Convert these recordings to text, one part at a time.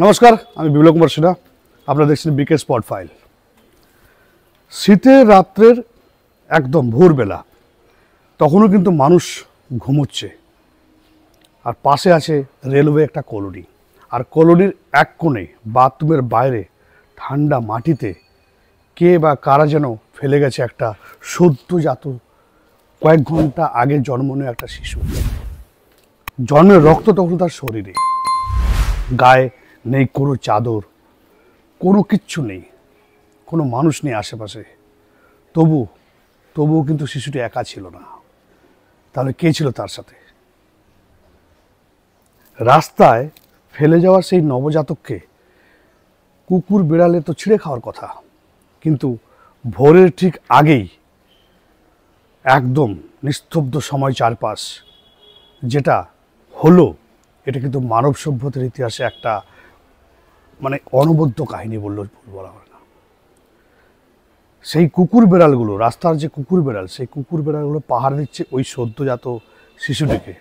নমস্কার, আমি বিপ্লব কুমার সিনহা। আপনারা দেখছেন বিকে স্পট ফাইল। শীতের রাত্রের একদম ভোরবেলা, তখনও কিন্তু মানুষ ঘুমোচ্ছে, আর পাশে আছে রেলওয়ে একটা কলোনি। আর কলোনির এক কোণে বাথরুমের বাইরে ঠান্ডা মাটিতে কে বা কারা যেন ফেলে গেছে একটা সদ্যজাত কয়েক ঘন্টা আগে জন্ম নেওয়া একটা শিশু। জন্মের রক্ত তখন তার শরীরে, গায়ে নেই কোনো চাদর, কোনো কিচ্ছু নেই, কোনো মানুষ নেই আশেপাশে। তবুও কিন্তু শিশুটি একা ছিল না। তাহলে কে ছিল তার সাথে? রাস্তায় ফেলে যাওয়া সেই নবজাতককে কুকুর বিড়ালে তো ছিঁড়ে খাওয়ার কথা, কিন্তু ভোরের ঠিক আগেই একদম নিস্তব্ধ সময় চারপাশ, যেটা হলো এটা কিন্তু মানব সভ্যতার ইতিহাসে একটা অনবদ্য কাহিনী বলা হয় না। সেই কুকুর বেড়ালগুলো, রাস্তার যে কুকুর বেড়াল, সেই কুকুর বেড়ালগুলো পাহারা দিচ্ছে ওই সদ্যজাত শিশুটিকে।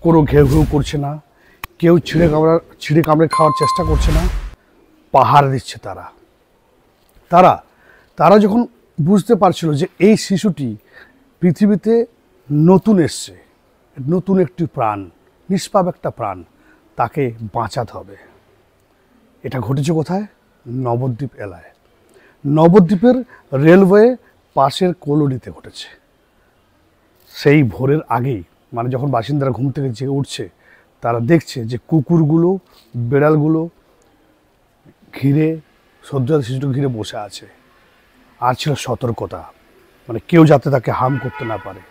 কোনো ঘেউ ঘেউ করছে না, কেউ ছিঁড়ে কামড়ে খাওয়ার চেষ্টা করছে না, পাহারা দিচ্ছে তারা। তারা তারা যখন বুঝতে পারছিল যে এই শিশুটি পৃথিবীতে নতুন এসছে, নতুন একটি প্রাণ, নিষ্পাপ একটা প্রাণ, তাকে বাঁচাতে হবে। এটা ঘটেছে কোথায়? নবদ্বীপ এলাকায়, নবদ্বীপের রেলওয়ে পাশের কলোনিতে ঘটেছে। সেই ভোরের আগেই, যখন বাসিন্দারা ঘুম থেকে জেগে উঠছে, তারা দেখছে যে কুকুরগুলো, বেড়ালগুলো ঘিরে, সদ্যজাত শিশুটিকে ঘিরে বসে আছে। আর ছিল সতর্কতা, কেউ যাতে তাকে হার্ম করতে না পারে।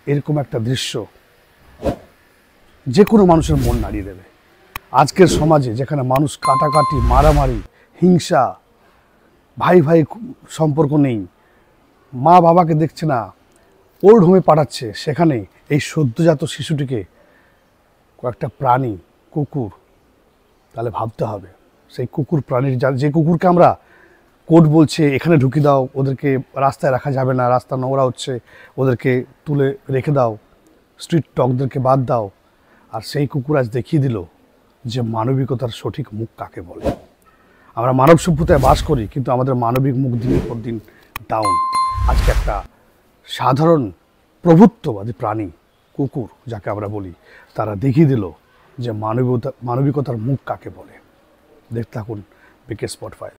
এরকম একটা দৃশ্য যে কোনো মানুষের মন নাড়িয়ে দেবে। আজকের সমাজে যেখানে মানুষ কাটাকাটি, মারামারি, হিংসা, ভাই ভাই সম্পর্ক নেই, মা বাবাকে দেখছে না, ওল্ড হোমে পাঠাচ্ছে, সেখানে এই সদ্যজাত শিশুটিকে কয়েকটা প্রাণী, কুকুর, তাহলে ভাবতে হবে সেই কুকুর প্রাণীর, যে কুকুরকে আমরা কোর্ট বলছে এখানে ঢুকিয়ে দাও, ওদেরকে রাস্তায় রাখা যাবে না, রাস্তা নোংরা হচ্ছে, ওদেরকে তুলে রেখে দাও, স্ট্রিট ডগদেরকে বাদ দাও। আর সেই কুকুর আজ দেখিয়ে দিল যে মানবিকতার সঠিক মুখ কাকে বলে। আমরা মানব সভ্যতায় বাস করি, কিন্তু আমাদের মানবিক মুখ দিনের পর দিন ডাউন। আজকে একটা সাধারণ প্রভুত্ববাদী প্রাণী কুকুর, যাকে আমরা বলি, তারা দেখিয়ে দিল যে মানবিকতার মুখ কাকে বলে। দেখতে থাকুন বিকে স্পট ফাইল।